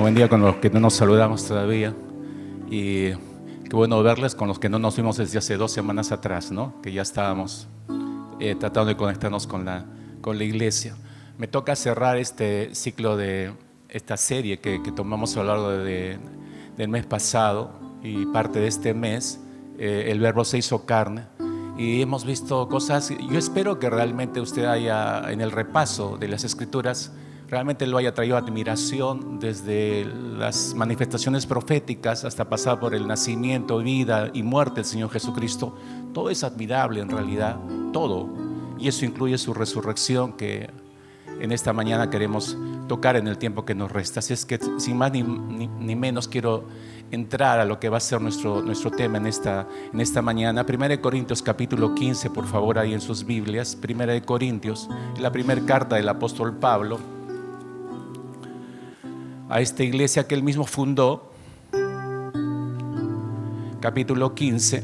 Buen día con los que no nos saludamos todavía. Y qué bueno verles con los que no nos vimos desde hace 2 semanas atrás, ¿no? Que ya estábamos tratando de conectarnos con la iglesia. Me toca cerrar este ciclo de esta serie que tomamos a lo largo del mes pasado y parte de este mes. El Verbo se hizo carne y hemos visto cosas. Yo espero que realmente usted haya, en el repaso de las Escrituras, realmente lo haya traído admiración desde las manifestaciones proféticas hasta pasar por el nacimiento, vida y muerte del Señor Jesucristo. Todo es admirable en realidad, todo. Y eso incluye su resurrección, que en esta mañana queremos tocar en el tiempo que nos resta. Así es que sin más ni menos quiero entrar a lo que va a ser nuestro tema en esta mañana. 1 Corintios capítulo 15, por favor, ahí en sus Biblias. 1 Corintios, la primera carta del apóstol Pablo a esta iglesia que él mismo fundó. Capítulo 15.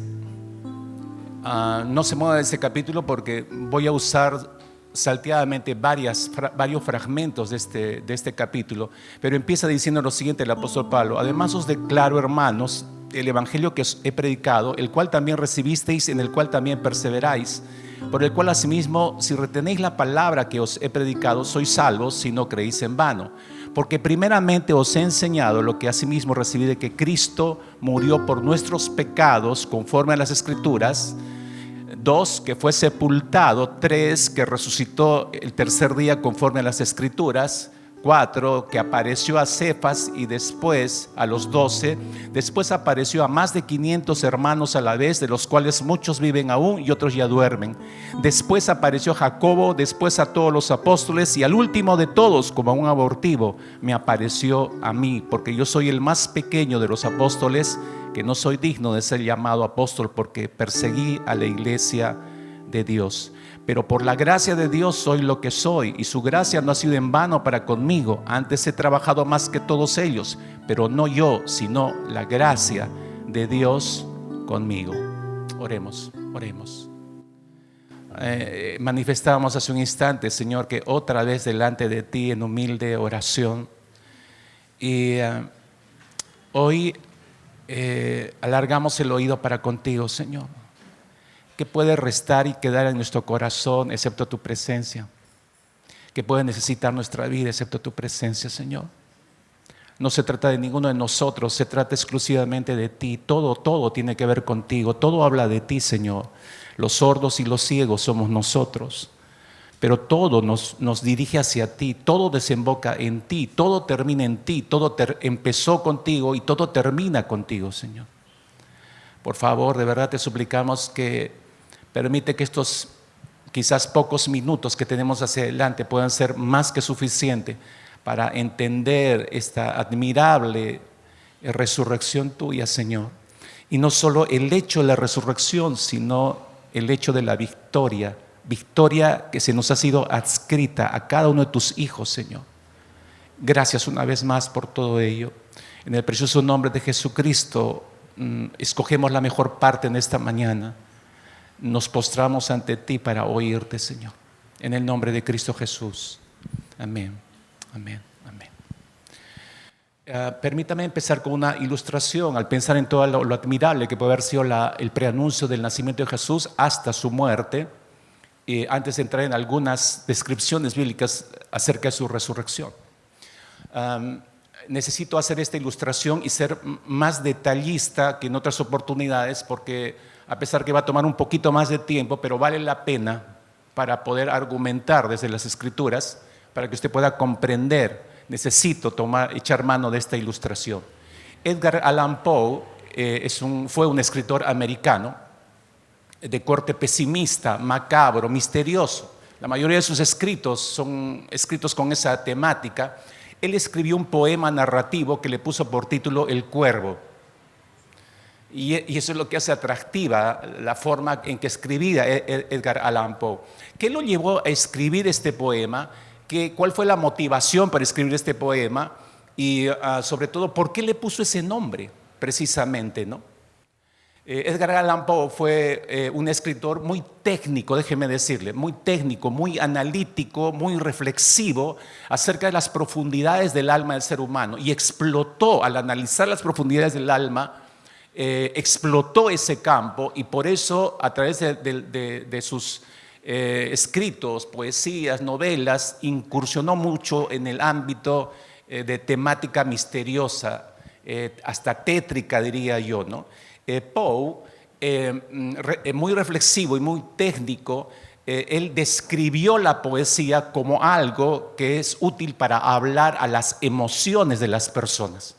No se mueva de ese capítulo porque voy a usar salteadamente varios fragmentos de este capítulo, pero empieza diciendo lo siguiente el apóstol Pablo: además os declaro, hermanos, el evangelio que os he predicado, el cual también recibisteis, en el cual también perseveráis, por el cual asimismo, si retenéis la palabra que os he predicado, sois salvos, si no creéis en vano. Porque primeramente os he enseñado lo que asimismo recibí, de que Cristo murió por nuestros pecados conforme a las Escrituras. 2, que fue sepultado. 3, que resucitó el tercer día conforme a las Escrituras. 4, que apareció a Cefas y después a los 12. Después apareció a más de 500 hermanos a la vez, de los cuales muchos viven aún y otros ya duermen. Después apareció a Jacobo, después a todos los apóstoles, y al último de todos, como a un abortivo, me apareció a mí, porque yo soy el más pequeño de los apóstoles, que no soy digno de ser llamado apóstol, porque perseguí a la iglesia de Dios. Pero por la gracia de Dios soy lo que soy, y su gracia no ha sido en vano para conmigo. Antes he trabajado más que todos ellos, pero no yo, sino la gracia de Dios conmigo. Oremos. Manifestábamos hace un instante, Señor, que otra vez delante de ti en humilde oración. Y hoy alargamos el oído para contigo, Señor. ¿Qué puede restar y quedar en nuestro corazón excepto tu presencia? ¿Qué puede necesitar nuestra vida excepto tu presencia, Señor? No se trata de ninguno de nosotros, se trata exclusivamente de ti. Todo tiene que ver contigo, todo habla de ti, Señor. Los sordos y los ciegos somos nosotros, pero todo nos dirige hacia ti, todo desemboca en ti, todo termina en ti, todo empezó contigo y todo termina contigo, Señor. Por favor, de verdad te suplicamos que permite que estos quizás pocos minutos que tenemos hacia adelante puedan ser más que suficiente para entender esta admirable resurrección tuya, Señor. Y no solo el hecho de la resurrección, sino el hecho de la victoria que se nos ha sido adscrita a cada uno de tus hijos, Señor. Gracias una vez más por todo ello. En el precioso nombre de Jesucristo, escogemos la mejor parte en esta mañana. Nos postramos ante ti para oírte, Señor. En el nombre de Cristo Jesús. Amén. Permítame empezar con una ilustración. Al pensar en todo lo admirable que puede haber sido el preanuncio del nacimiento de Jesús hasta su muerte, antes de entrar en algunas descripciones bíblicas acerca de su resurrección, necesito hacer esta ilustración y ser más detallista que en otras oportunidades, porque a pesar que va a tomar un poquito más de tiempo, pero vale la pena para poder argumentar desde las Escrituras, para que usted pueda comprender. Necesito echar mano de esta ilustración. Edgar Allan Poe fue un escritor americano de corte pesimista, macabro, misterioso. La mayoría de sus escritos son escritos con esa temática. Él escribió un poema narrativo que le puso por título El Cuervo. Y eso es lo que hace atractiva la forma en que escribía Edgar Allan Poe. ¿Qué lo llevó a escribir este poema? ¿Cuál fue la motivación para escribir este poema? Y sobre todo, ¿por qué le puso ese nombre precisamente, ¿no? Edgar Allan Poe fue un escritor muy técnico, déjeme decirle, muy técnico, muy analítico, muy reflexivo acerca de las profundidades del alma del ser humano, y explotó, al analizar las profundidades del alma, explotó ese campo, y por eso a través de sus escritos, poesías, novelas, incursionó mucho en el ámbito de temática misteriosa, hasta tétrica, diría yo, ¿no? Poe, muy reflexivo y muy técnico, él describió la poesía como algo que es útil para hablar a las emociones de las personas.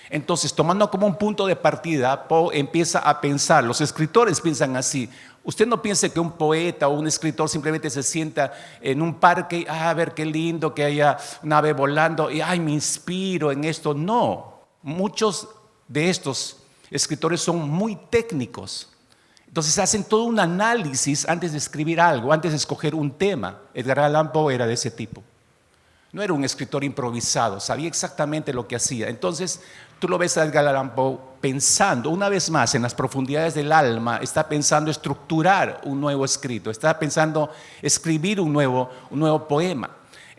Entonces, tomando como un punto de partida, Poe empieza a pensar, los escritores piensan así. Usted no piense que un poeta o un escritor simplemente se sienta en un parque y, a ver qué lindo que haya una ave volando y, ay, me inspiro en esto. No, muchos de estos escritores son muy técnicos. Entonces hacen todo un análisis antes de escribir algo, antes de escoger un tema. Edgar Allan Poe era de ese tipo. No era un escritor improvisado, sabía exactamente lo que hacía. Entonces tú lo ves a Edgar Allan Poe pensando una vez más en las profundidades del alma, está pensando estructurar un nuevo escrito, está pensando escribir un nuevo poema.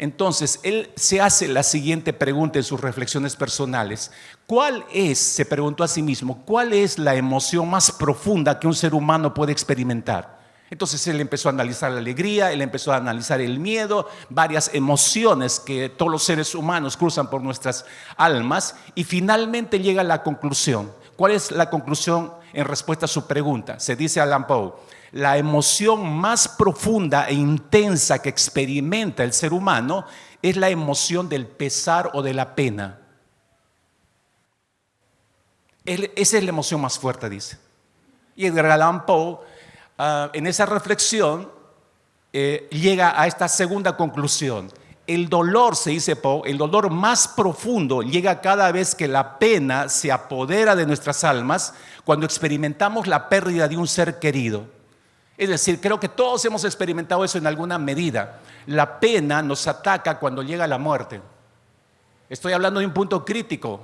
Entonces, él se hace la siguiente pregunta en sus reflexiones personales. ¿Cuál es, se preguntó a sí mismo, cuál es la emoción más profunda que un ser humano puede experimentar? Entonces él empezó a analizar la alegría, él empezó a analizar el miedo, varias emociones que todos los seres humanos cruzan por nuestras almas, y finalmente llega a la conclusión. ¿Cuál es la conclusión en respuesta a su pregunta? Se dice Allan Poe: la emoción más profunda e intensa que experimenta el ser humano es la emoción del pesar o de la pena. Esa es la emoción más fuerte, dice. Y Edgar Allan Poe, en esa reflexión, llega a esta segunda conclusión. El dolor, se dice Poe, el dolor más profundo llega cada vez que la pena se apodera de nuestras almas, cuando experimentamos la pérdida de un ser querido. Es decir, creo que todos hemos experimentado eso en alguna medida. La pena nos ataca cuando llega la muerte. Estoy hablando de un punto crítico,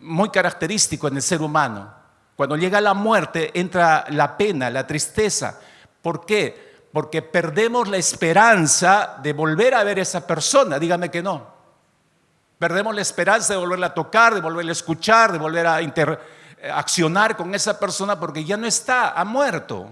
muy característico en el ser humano. Cuando llega la muerte entra la pena, la tristeza. ¿Por qué? Porque perdemos la esperanza de volver a ver a esa persona. Dígame que no. Perdemos la esperanza de volverla a tocar, de volverla a escuchar, de volver a accionar con esa persona, porque ya no está, ha muerto.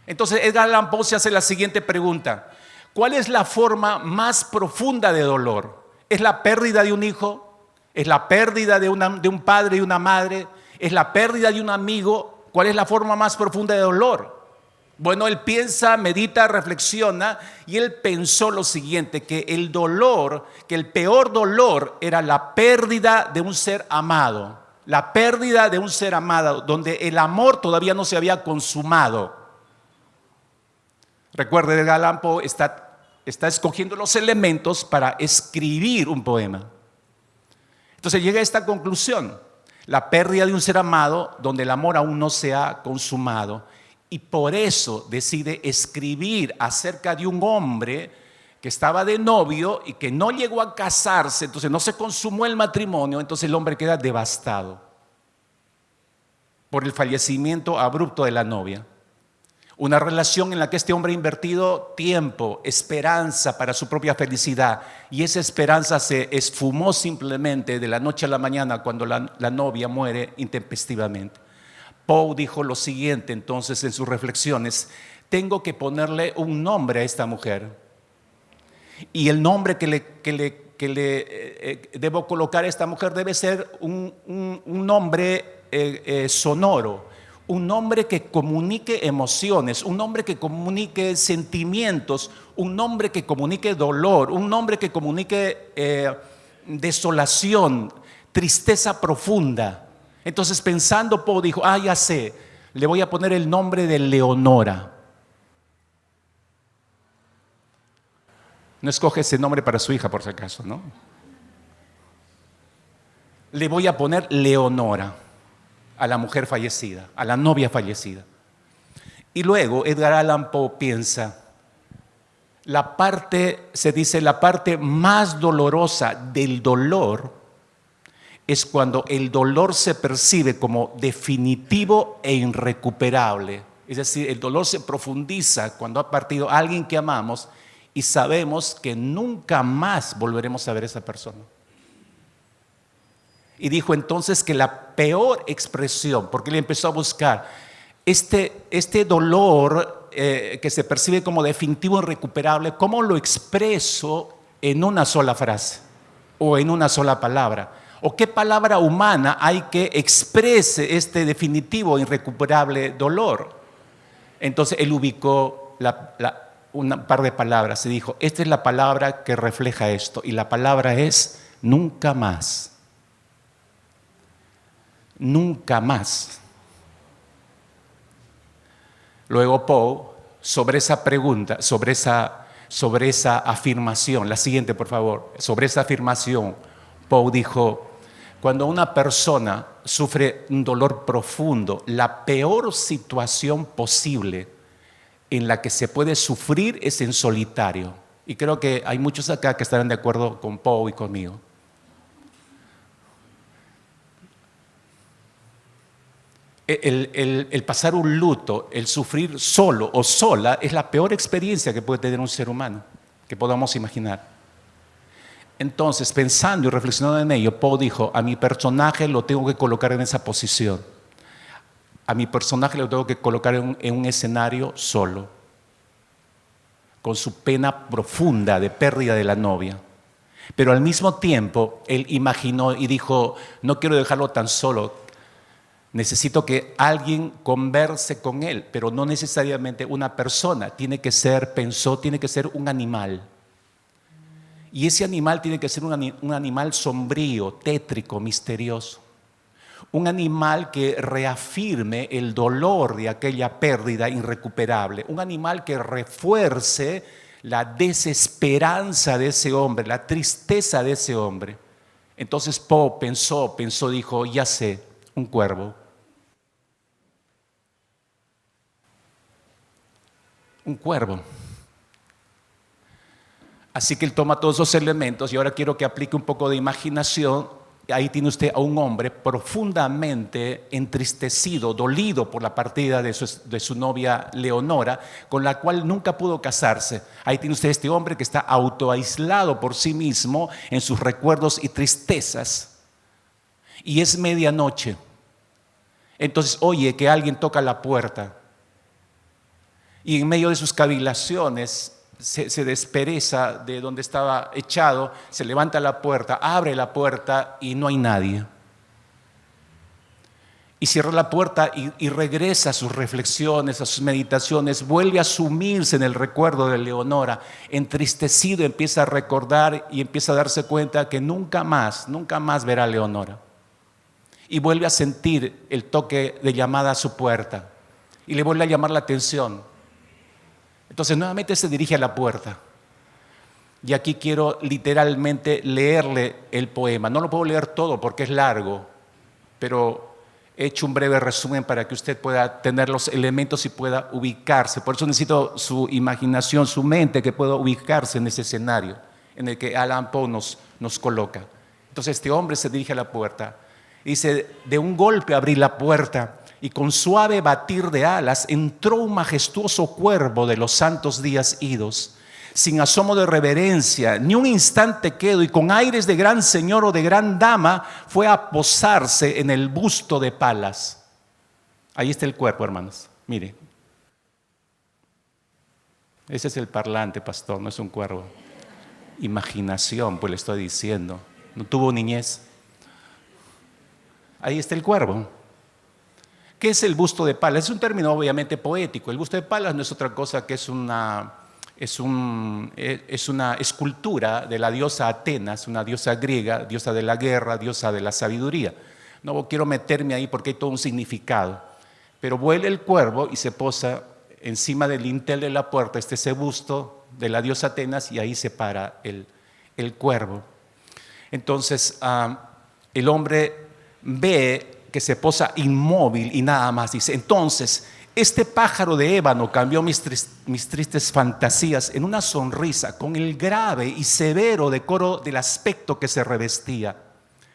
Entonces Edgar Allan Poe se hace la siguiente pregunta: ¿cuál es la forma más profunda de dolor? ¿Es la pérdida de un hijo? ¿Es la pérdida de un padre y una madre? ¿Es la pérdida de un amigo? ¿Cuál es la forma más profunda de dolor? Bueno, él piensa, medita, reflexiona, y él pensó lo siguiente: que el dolor, que el peor dolor era la pérdida de un ser amado. La pérdida de un ser amado, donde el amor todavía no se había consumado. Recuerde, Edgar Allan Poe está escogiendo los elementos para escribir un poema. Entonces llega a esta conclusión: la pérdida de un ser amado donde el amor aún no se ha consumado. Y por eso decide escribir acerca de un hombre que estaba de novio y que no llegó a casarse, entonces no se consumó el matrimonio, entonces el hombre queda devastado por el fallecimiento abrupto de la novia. Una relación en la que este hombre ha invertido tiempo, esperanza para su propia felicidad, y esa esperanza se esfumó simplemente de la noche a la mañana cuando la novia muere intempestivamente. Poe dijo lo siguiente entonces en sus reflexiones: tengo que ponerle un nombre a esta mujer, y el nombre que le debo colocar a esta mujer debe ser un nombre sonoro. Un nombre que comunique emociones, un nombre que comunique sentimientos, un nombre que comunique dolor, un nombre que comunique desolación, tristeza profunda. Entonces, pensando, Poe dijo: ya sé, le voy a poner el nombre de Leonora. No escoge ese nombre para su hija, por si acaso, ¿no? Le voy a poner Leonora a la mujer fallecida, a la novia fallecida. Y luego Edgar Allan Poe piensa: se dice, la parte más dolorosa del dolor es cuando el dolor se percibe como definitivo e irrecuperable. Es decir, el dolor se profundiza cuando ha partido alguien que amamos y sabemos que nunca más volveremos a ver a esa persona. Y dijo entonces que la peor expresión, porque él empezó a buscar este dolor que se percibe como definitivo e irrecuperable, ¿cómo lo expreso en una sola frase o en una sola palabra? ¿O qué palabra humana hay que exprese este definitivo e irrecuperable dolor? Entonces él ubicó un par de palabras y dijo, esta es la palabra que refleja esto, y la palabra es nunca más. Nunca más. Luego Poe, sobre esa pregunta, sobre esa afirmación, la siguiente por favor, sobre esa afirmación, Poe dijo, cuando una persona sufre un dolor profundo, la peor situación posible en la que se puede sufrir es en solitario. Y creo que hay muchos acá que estarán de acuerdo con Poe y conmigo. El pasar un luto, el sufrir solo o sola, es la peor experiencia que puede tener un ser humano, que podamos imaginar. Entonces, pensando y reflexionando en ello, Poe dijo, a mi personaje lo tengo que colocar en esa posición. A mi personaje lo tengo que colocar en un escenario solo, con su pena profunda de pérdida de la novia. Pero al mismo tiempo, él imaginó y dijo, no quiero dejarlo tan solo, necesito que alguien converse con él, pero no necesariamente una persona, tiene que ser un animal. Y ese animal tiene que ser un animal sombrío, tétrico, misterioso. Un animal que reafirme el dolor de aquella pérdida irrecuperable. Un animal que refuerce la desesperanza de ese hombre, la tristeza de ese hombre. Entonces Poe pensó, dijo, ya sé, un cuervo. Un cuervo. Así que él toma todos esos elementos y ahora quiero que aplique un poco de imaginación. Ahí tiene usted a un hombre profundamente entristecido, dolido por la partida de su novia Leonora, con la cual nunca pudo casarse. Ahí tiene usted este hombre que está autoaislado por sí mismo en sus recuerdos y tristezas. Y es medianoche. Entonces oye que alguien toca la puerta. Y en medio de sus cavilaciones se despereza de donde estaba echado, se levanta la puerta, abre la puerta y no hay nadie. Y cierra la puerta y regresa a sus reflexiones, a sus meditaciones, vuelve a sumirse en el recuerdo de Leonora. Entristecido empieza a recordar y empieza a darse cuenta que nunca más verá a Leonora. Y vuelve a sentir el toque de llamada a su puerta y le vuelve a llamar la atención. Entonces nuevamente se dirige a la puerta. Y aquí quiero literalmente leerle el poema. No lo puedo leer todo porque es largo, pero he hecho un breve resumen para que usted pueda tener los elementos y pueda ubicarse. Por eso necesito su imaginación, su mente, que pueda ubicarse en ese escenario en el que Allan Poe nos coloca. Entonces este hombre se dirige a la puerta. Dice, de un golpe abrí la puerta y con suave batir de alas entró un majestuoso cuervo de los santos días idos. Sin asomo de reverencia, ni un instante quedo, y con aires de gran señor o de gran dama fue a posarse en el busto de Palas. Ahí está el cuerpo, hermanos. Mire. Ese es el parlante, pastor, no es un cuervo. Imaginación, pues le estoy diciendo. No tuvo niñez. Ahí está el cuervo. ¿Qué es el busto de Palas? Es un término obviamente poético. El busto de Palas no es otra cosa que es una escultura de la diosa Atenas, una diosa griega, diosa de la guerra, diosa de la sabiduría. No quiero meterme ahí porque hay todo un significado. Pero vuela el cuervo y se posa encima del lintel de la puerta, ese busto de la diosa Atenas, y ahí se para el cuervo. Entonces el hombre ve que se posa inmóvil y nada más. Dice, entonces, este pájaro de ébano cambió mis tristes fantasías en una sonrisa con el grave y severo decoro del aspecto que se revestía.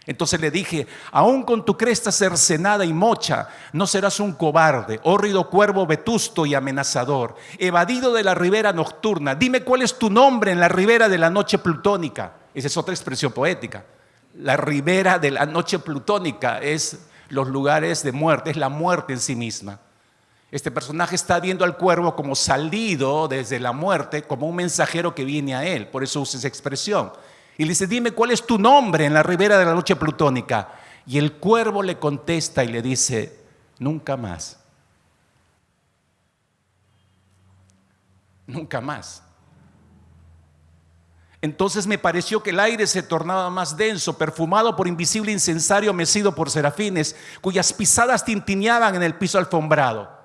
Entonces le dije: aún con tu cresta cercenada y mocha, no serás un cobarde, hórrido cuervo vetusto y amenazador, evadido de la ribera nocturna. Dime cuál es tu nombre en la ribera de la noche plutónica. Esa es otra expresión poética. La ribera de la noche plutónica es los lugares de muerte, es la muerte en sí misma. Este personaje está viendo al cuervo como salido desde la muerte, como un mensajero que viene a él. Por eso usa esa expresión. Y le dice: dime cuál es tu nombre en la ribera de la noche plutónica. Y el cuervo le contesta y le dice: nunca más. Nunca más. Entonces me pareció que el aire se tornaba más denso, perfumado por invisible incensario mecido por serafines, cuyas pisadas tintineaban en el piso alfombrado.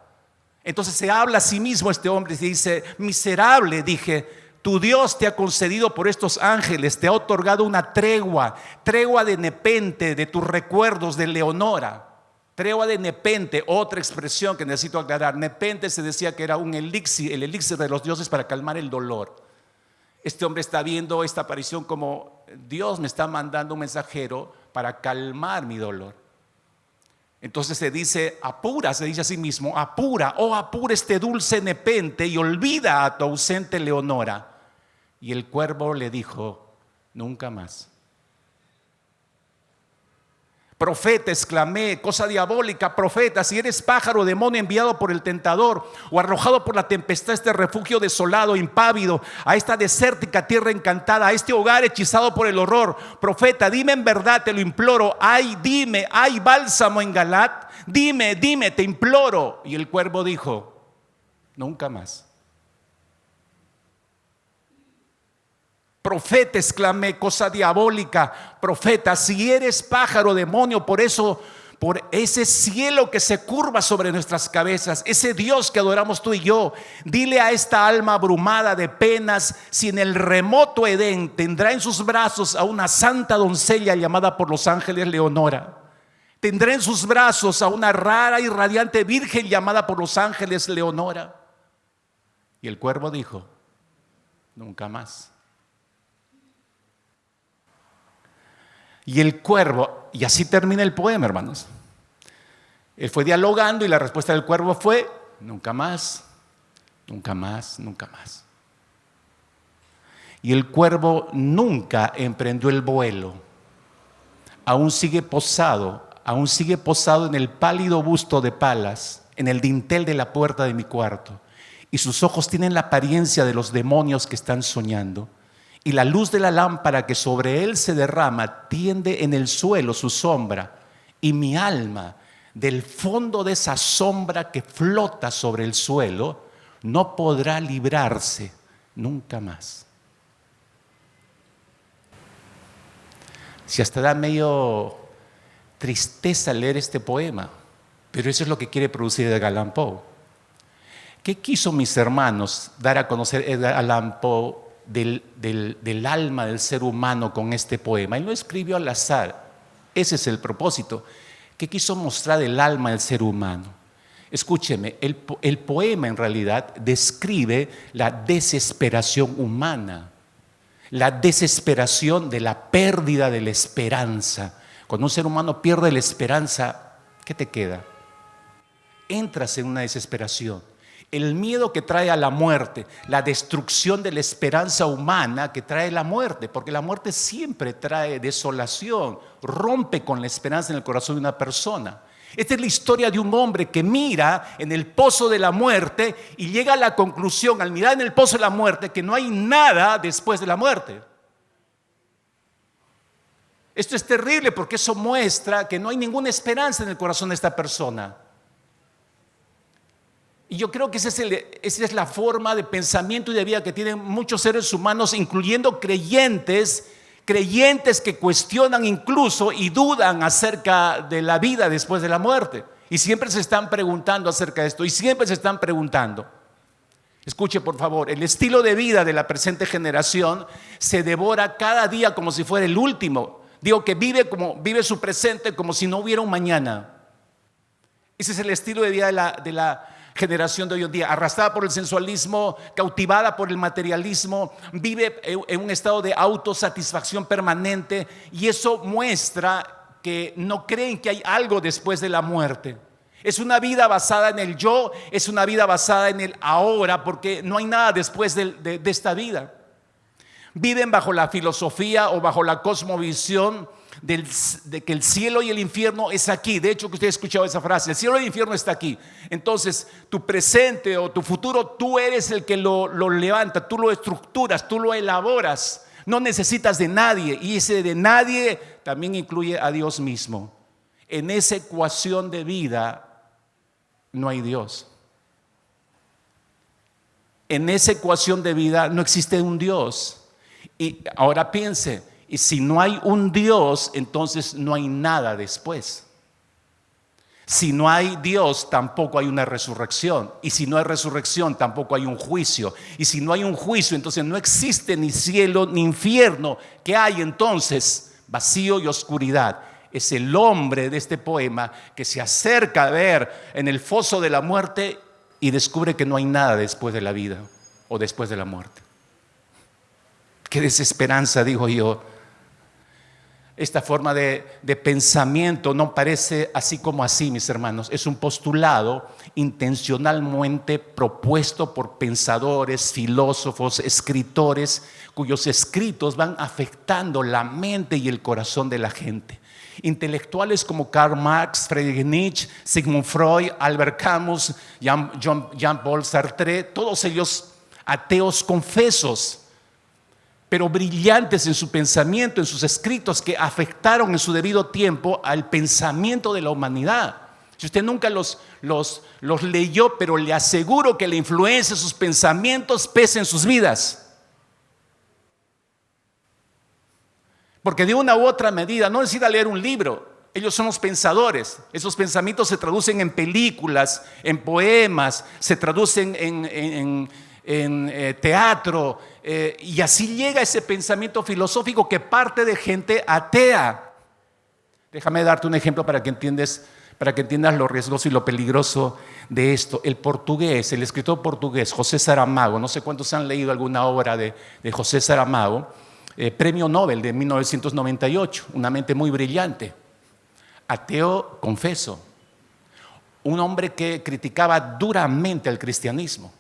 Entonces se habla a sí mismo este hombre y dice: miserable, dije, tu Dios te ha concedido por estos ángeles, te ha otorgado una tregua de nepente de tus recuerdos de Leonora. Tregua de nepente, otra expresión que necesito aclarar. Nepente se decía que era un elixir, el elixir de los dioses para calmar el dolor. Este hombre está viendo esta aparición como: Dios me está mandando un mensajero para calmar mi dolor. Entonces se dice: apura, se dice a sí mismo, apura, oh apura este dulce nepente y olvida a tu ausente Leonora. Y el cuervo le dijo: nunca más. Profeta, exclamé, cosa diabólica, profeta, si eres pájaro, demonio enviado por el tentador o arrojado por la tempestad a este refugio desolado, impávido, a esta desértica tierra encantada, a este hogar hechizado por el horror, profeta, dime en verdad, te lo imploro, dime, ¿hay bálsamo en Galat? Dime, te imploro. Y el cuervo dijo: nunca más. Profeta, exclamé, cosa diabólica, profeta, si eres pájaro, demonio, por ese cielo que se curva sobre nuestras cabezas, ese Dios que adoramos tú y yo, dile a esta alma abrumada de penas si en el remoto Edén tendrá en sus brazos a una santa doncella llamada por los ángeles Leonora. Tendrá en sus brazos a una rara y radiante virgen llamada por los ángeles Leonora. Y el cuervo dijo: nunca más. Y el cuervo, y así termina el poema, hermanos. Él fue dialogando y la respuesta del cuervo fue: nunca más, nunca más, nunca más. Y el cuervo nunca emprendió el vuelo. Aún sigue posado en el pálido busto de Palas, en el dintel de la puerta de mi cuarto. Y sus ojos tienen la apariencia de los demonios que están soñando. Y la luz de la lámpara que sobre él se derrama tiende en el suelo su sombra. Y mi alma, del fondo de esa sombra que flota sobre el suelo, no podrá librarse nunca más. Si hasta da medio tristeza leer este poema, pero eso es lo que quiere producir Edgar Allan Poe. ¿Qué quiso, mis hermanos, dar a conocer Edgar Allan Poe del alma del ser humano con este poema? Él no escribió al azar. Ese es el propósito. ¿Qué quiso mostrar el alma del ser humano? Escúcheme, el poema en realidad describe la desesperación humana, la desesperación de la pérdida de la esperanza. Cuando un ser humano pierde la esperanza, ¿qué te queda? Entras en una desesperación. El miedo que trae a la muerte, la destrucción de la esperanza humana que trae la muerte, porque la muerte siempre trae desolación, rompe con la esperanza en el corazón de una persona. Esta es la historia de un hombre que mira en el pozo de la muerte y llega a la conclusión, al mirar en el pozo de la muerte, que no hay nada después de la muerte. Esto es terrible porque eso muestra que no hay ninguna esperanza en el corazón de esta persona. Y yo creo que esa es la forma de pensamiento y de vida que tienen muchos seres humanos, incluyendo creyentes que cuestionan incluso y dudan acerca de la vida después de la muerte. Y siempre se están preguntando acerca de esto, y siempre se están preguntando. Escuche, por favor, el estilo de vida de la presente generación se devora cada día como si fuera el último. Digo que vive su presente como si no hubiera un mañana. Ese es el estilo de vida generación de hoy en día, arrastrada por el sensualismo, cautivada por el materialismo, vive en un estado de autosatisfacción permanente, y eso muestra que no creen que hay algo después de la muerte. Es una vida basada en el yo, es una vida basada en el ahora, porque no hay nada después de esta vida. Viven bajo la filosofía o bajo la cosmovisión de que el cielo y el infierno es aquí. De hecho, que usted ha escuchado esa frase: el cielo y el infierno está aquí. Entonces, tu presente o tu futuro, tú eres el que lo levanta, tú lo estructuras, tú lo elaboras. No necesitas de nadie, y ese de nadie también incluye a Dios mismo. En esa ecuación de vida no hay Dios. En esa ecuación de vida no existe un Dios. Y ahora piense, y si no hay un Dios, entonces no hay nada después. Si no hay Dios, tampoco hay una resurrección. Y si no hay resurrección, tampoco hay un juicio. Y si no hay un juicio, entonces no existe ni cielo ni infierno. ¿Qué hay entonces? Vacío y oscuridad. Es el hombre de este poema que se acerca a ver en el foso de la muerte y descubre que no hay nada después de la vida o después de la muerte. Qué desesperanza, digo yo. Esta forma de pensamiento no parece así como así, mis hermanos. Es un postulado intencionalmente propuesto por pensadores, filósofos, escritores, cuyos escritos van afectando la mente y el corazón de la gente. Intelectuales como Karl Marx, Friedrich Nietzsche, Sigmund Freud, Albert Camus, Jean-Paul Sartre, todos ellos ateos confesos, pero brillantes en su pensamiento, en sus escritos, que afectaron en su debido tiempo al pensamiento de la humanidad. Si usted nunca los leyó, pero le aseguro que la influencia de sus pensamientos pesa en sus vidas. Porque de una u otra medida, no necesita leer un libro, ellos son los pensadores. Esos pensamientos se traducen en películas, en poemas, se traducen en teatro, y así llega ese pensamiento filosófico que parte de gente atea. Déjame darte un ejemplo para que entiendas lo riesgoso y lo peligroso de esto. El portugués, el escritor portugués José Saramago, no sé cuántos han leído alguna obra de José Saramago, premio Nobel de 1998, una mente muy brillante, ateo confeso, un hombre que criticaba duramente al cristianismo.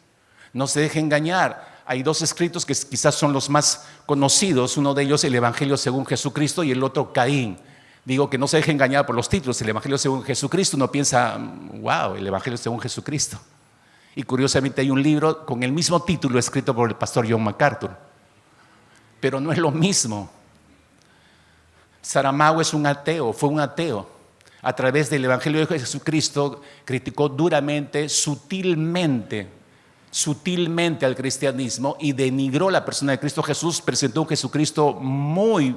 No se deje engañar. Hay dos escritos que quizás son los más conocidos. Uno de ellos, el Evangelio según Jesucristo, y el otro, Caín. Digo que no se deje engañar por los títulos. El Evangelio según Jesucristo, uno piensa, wow, el Evangelio según Jesucristo. Y curiosamente hay un libro con el mismo título escrito por el pastor John MacArthur. Pero no es lo mismo. Saramago es un ateo, fue un ateo. A través del Evangelio de Jesucristo criticó duramente, sutilmente al cristianismo, y denigró la persona de Cristo Jesús. Presentó un Jesucristo muy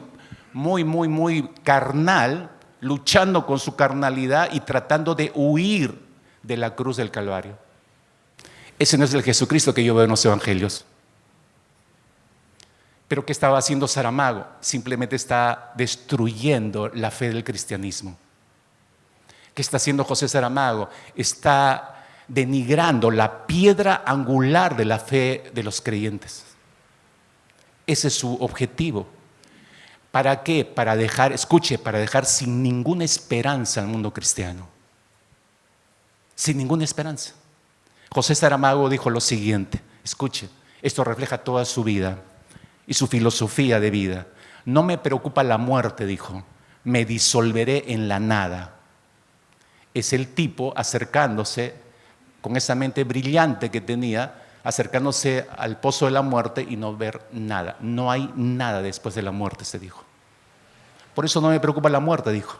carnal, luchando con su carnalidad y tratando de huir de la cruz del Calvario. Ese no es el Jesucristo que yo veo en los evangelios. Pero ¿qué estaba haciendo Saramago? Simplemente está destruyendo la fe del cristianismo. ¿Qué está haciendo José Saramago? Está denigrando la piedra angular de la fe de los creyentes. Ese es su objetivo. ¿Para qué? Para dejar sin ninguna esperanza al mundo cristiano. Sin ninguna esperanza. José Saramago dijo lo siguiente, escuche, esto refleja toda su vida y su filosofía de vida. No me preocupa la muerte, dijo, me disolveré en la nada. Es el tipo acercándose con esa mente brillante que tenía, acercándose al pozo de la muerte y no ver nada. No hay nada después de la muerte, se dijo. Por eso no me preocupa la muerte, dijo.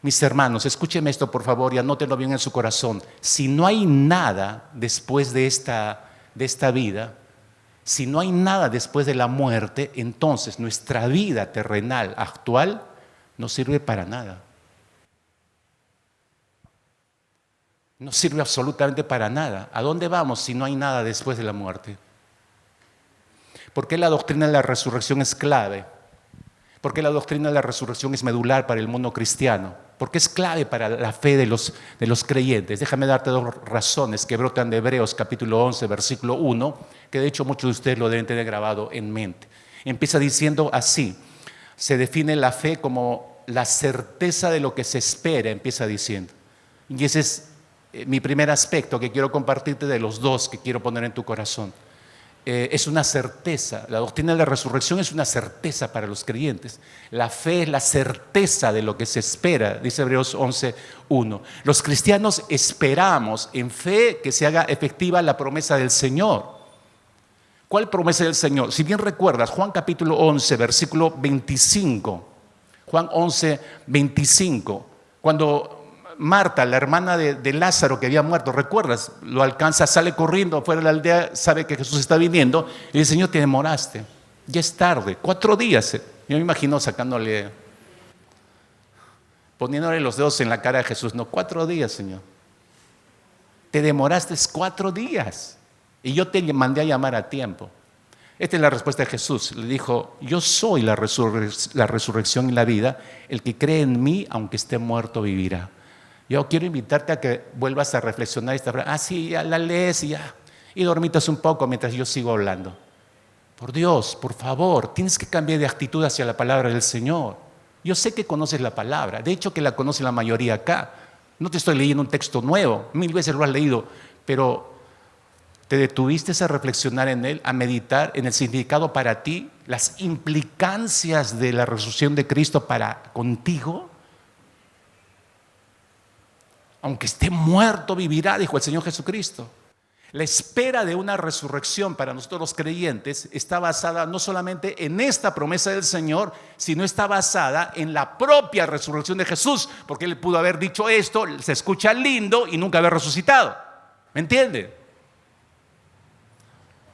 Mis hermanos, escúcheme esto por favor y anótenlo bien en su corazón. Si no hay nada después de esta vida, si no hay nada después de la muerte, entonces nuestra vida terrenal actual no sirve para nada. No sirve absolutamente para nada. ¿A dónde vamos si no hay nada después de la muerte? ¿Por qué la doctrina de la resurrección es clave? ¿Por qué la doctrina de la resurrección es medular para el mundo cristiano? porque es clave para la fe de los creyentes. Déjame darte dos razones que brotan de Hebreos capítulo 11, versículo 1, que de hecho muchos de ustedes lo deben tener grabado en mente. Empieza diciendo así: se define la fe como la certeza de lo que se espera, empieza diciendo. Y ese es mi primer aspecto que quiero compartirte de los dos que quiero poner en tu corazón. Es una certeza. La doctrina de la resurrección es una certeza para los creyentes. La fe es la certeza de lo que se espera, dice Hebreos 11:1. Los cristianos esperamos en fe que se haga efectiva la promesa del Señor. ¿Cuál promesa del Señor? Si bien recuerdas, Juan capítulo 11, versículo 25. Juan 11, 25. Cuando Marta, la hermana de Lázaro que había muerto, ¿recuerdas? Lo alcanza, sale corriendo afuera de la aldea, sabe que Jesús está viniendo y dice: Señor, te demoraste, ya es tarde, 4 días. Yo me imagino poniéndole los dedos en la cara de Jesús. No, 4 días, Señor. Te demoraste 4 días y yo te mandé a llamar a tiempo. Esta es la respuesta de Jesús. Le dijo: yo soy la resurrección y la vida. El que cree en mí, aunque esté muerto, vivirá. Yo quiero invitarte a que vuelvas a reflexionar esta frase. Sí, ya la lees y dormitas un poco mientras yo sigo hablando. Por Dios, por favor, tienes que cambiar de actitud hacia la palabra del Señor. Yo sé que conoces la palabra, de hecho que la conoce la mayoría acá. No te estoy leyendo un texto nuevo, 1000 veces lo has leído, pero ¿te detuviste a reflexionar en él, a meditar en el significado para ti, las implicancias de la resurrección de Cristo para contigo? Aunque esté muerto, vivirá, dijo el Señor Jesucristo. La espera de una resurrección para nosotros los creyentes está basada no solamente en esta promesa del Señor, sino está basada en la propia resurrección de Jesús, porque Él pudo haber dicho esto, se escucha lindo y nunca haber resucitado. ¿Me entiende?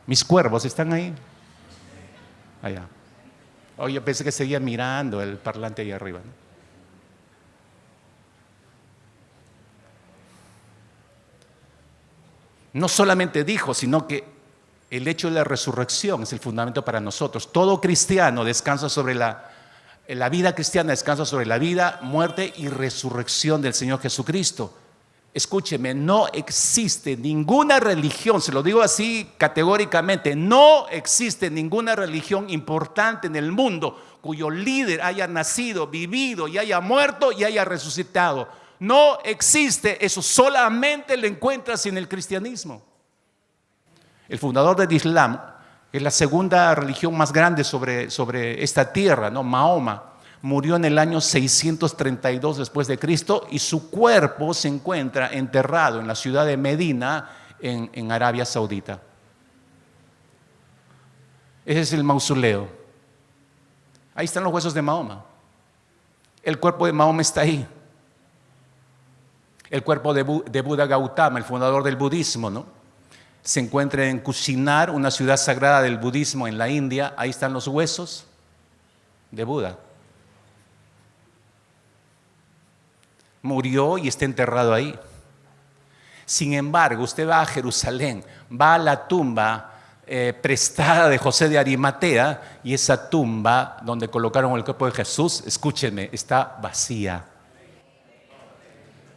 Mis cuervos están ahí. Allá. Oh, yo pensé que seguía mirando el parlante ahí arriba, ¿no? No solamente dijo, sino que el hecho de la resurrección es el fundamento para nosotros. Todo cristiano descansa sobre la vida cristiana, descansa sobre la vida, muerte y resurrección del Señor Jesucristo. Escúcheme, no existe ninguna religión, se lo digo así categóricamente, no existe ninguna religión importante en el mundo cuyo líder haya nacido, vivido y haya muerto y haya resucitado. No existe, eso solamente lo encuentras en el cristianismo. El fundador del Islam, que es la segunda religión más grande sobre esta tierra, ¿no? Mahoma, murió en el año 632 después de Cristo y su cuerpo se encuentra enterrado en la ciudad de Medina, en Arabia Saudita. Ese es el mausoleo. Ahí están los huesos de Mahoma. El cuerpo de Mahoma está ahí. El cuerpo de Buda Gautama, el fundador del budismo, ¿no? Se encuentra en Kushinagar, una ciudad sagrada del budismo en la India. Ahí están los huesos de Buda. Murió y está enterrado ahí. Sin embargo, usted va a Jerusalén, va a la tumba prestada de José de Arimatea, y esa tumba donde colocaron el cuerpo de Jesús, escúchenme, está vacía.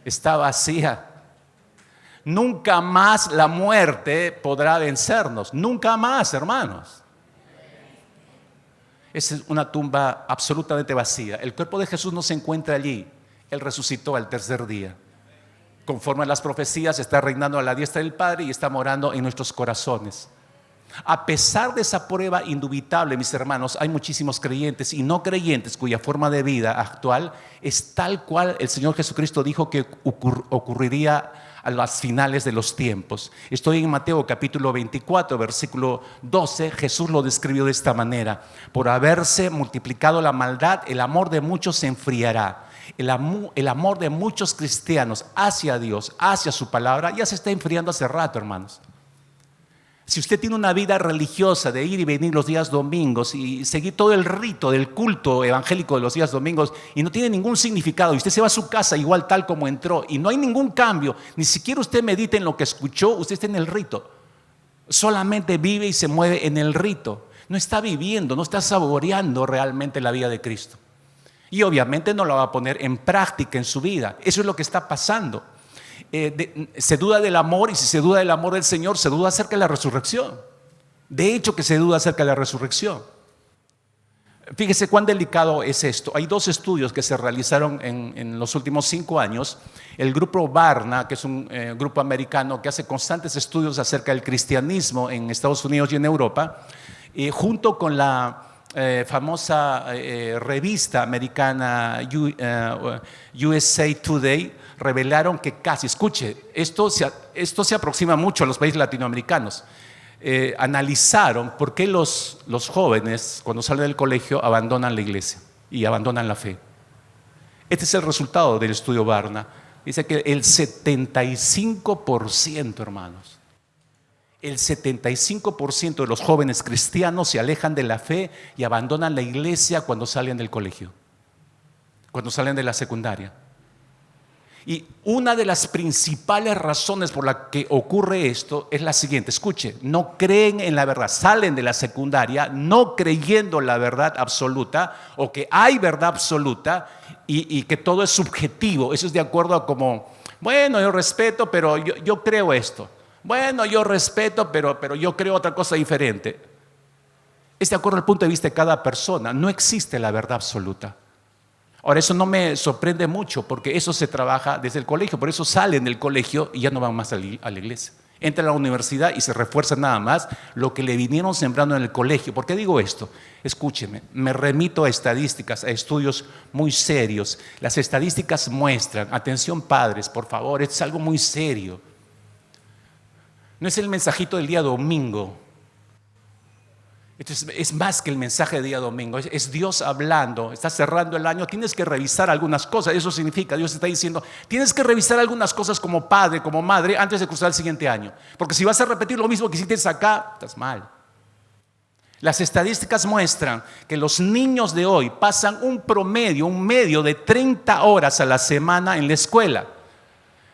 Está vacía. Nunca más la muerte podrá vencernos. Nunca más, hermanos. Es una tumba absolutamente vacía. El cuerpo de Jesús no se encuentra allí. Él resucitó al 3er día. Conforme a las profecías, está reinando a la diestra del Padre y está morando en nuestros corazones. A pesar de esa prueba indubitable, mis hermanos, hay muchísimos creyentes y no creyentes cuya forma de vida actual es tal cual el Señor Jesucristo dijo que ocurriría a las finales de los tiempos. Estoy en Mateo capítulo 24, versículo 12. Jesús lo describió de esta manera: por haberse multiplicado la maldad, el amor de muchos se enfriará. El amor de muchos cristianos hacia Dios, hacia su palabra, ya se está enfriando hace rato, hermanos. Si usted tiene una vida religiosa de ir y venir los días domingos y seguir todo el rito del culto evangélico de los días domingos y no tiene ningún significado, y usted se va a su casa igual tal como entró y no hay ningún cambio, ni siquiera usted medita en lo que escuchó, usted está en el rito. Solamente vive y se mueve en el rito. No está viviendo, no está saboreando realmente la vida de Cristo. Y obviamente no lo va a poner en práctica en su vida. Eso es lo que está pasando. Se duda del amor, y si se duda del amor del Señor, se duda acerca de la resurrección. De hecho que se duda acerca de la resurrección. Fíjese cuán delicado es esto. Hay dos estudios que se realizaron en los últimos 5 años. El grupo Barna, que es un grupo americano que hace constantes estudios acerca del cristianismo en Estados Unidos y en Europa, junto con la famosa revista americana USA Today, revelaron que casi, escuche, esto se aproxima mucho a los países latinoamericanos. Analizaron por qué los jóvenes cuando salen del colegio abandonan la iglesia y abandonan la fe. Este es el resultado del estudio Barna. Dice que el 75%, hermanos, el 75% de los jóvenes cristianos se alejan de la fe y abandonan la iglesia cuando salen del colegio, cuando salen de la secundaria. Y una de las principales razones por la que ocurre esto es la siguiente: escuche, no creen en la verdad, salen de la secundaria no creyendo la verdad absoluta, o que hay verdad absoluta y que todo es subjetivo. Eso es de acuerdo a como, bueno, yo respeto, pero yo creo esto. Bueno, yo respeto, pero yo creo otra cosa diferente. Es de acuerdo al punto de vista de cada persona. No existe la verdad absoluta. Ahora, eso no me sorprende mucho porque eso se trabaja desde el colegio. Por eso salen del colegio y ya no van más a la iglesia. Entran a la universidad y se refuerza nada más lo que le vinieron sembrando en el colegio. ¿Por qué digo esto? Escúcheme, me remito a estadísticas, a estudios muy serios. Las estadísticas muestran, atención padres, por favor, esto es algo muy serio. No es el mensajito del día domingo. Esto es más que el mensaje de día domingo, es Dios hablando. Está cerrando el año, tienes que revisar algunas cosas. Eso significa, Dios está diciendo, tienes que revisar algunas cosas como padre, como madre, antes de cruzar el siguiente año. Porque si vas a repetir lo mismo que hiciste acá, estás mal. Las estadísticas muestran que los niños de hoy pasan un medio de 30 horas a la semana en la escuela,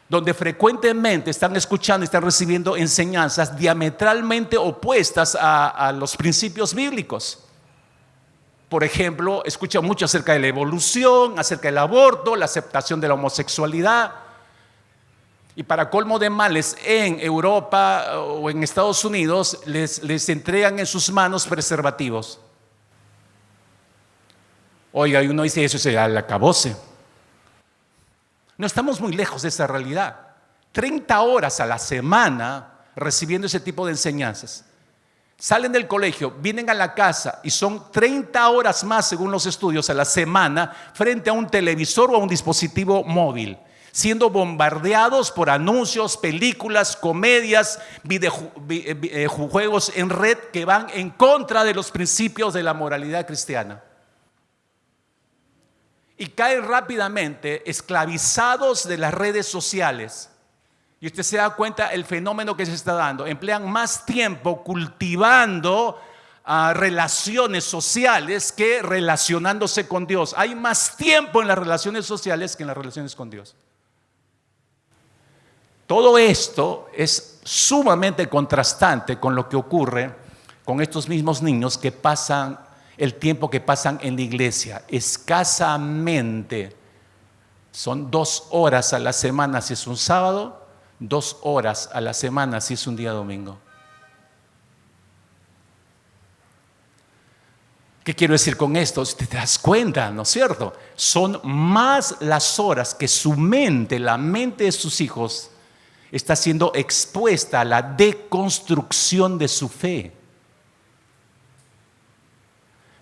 donde frecuentemente están escuchando y están recibiendo enseñanzas diametralmente opuestas a los principios bíblicos. Por ejemplo, escuchan mucho acerca de la evolución, acerca del aborto, la aceptación de la homosexualidad. Y para colmo de males, en Europa o en Estados Unidos les entregan en sus manos preservativos. Oiga, y uno dice, eso es el acabose. No estamos muy lejos de esa realidad. 30 horas a la semana recibiendo ese tipo de enseñanzas. Salen del colegio, vienen a la casa y son 30 horas más, según los estudios, a la semana frente a un televisor o a un dispositivo móvil, siendo bombardeados por anuncios, películas, comedias, videojuegos en red que van en contra de los principios de la moralidad cristiana. Y caen rápidamente esclavizados de las redes sociales. Y usted se da cuenta el fenómeno que se está dando. Emplean más tiempo cultivando relaciones sociales que relacionándose con Dios. Hay más tiempo en las relaciones sociales que en las relaciones con Dios. Todo esto es sumamente contrastante con lo que ocurre con estos mismos niños que pasan el tiempo que pasan en la iglesia. Escasamente son 2 horas a la semana si es un sábado, 2 horas a la semana si es un día domingo. ¿Qué quiero decir con esto? Si te das cuenta, ¿no es cierto? Son más las horas que su mente, la mente de sus hijos, está siendo expuesta a la deconstrucción de su fe.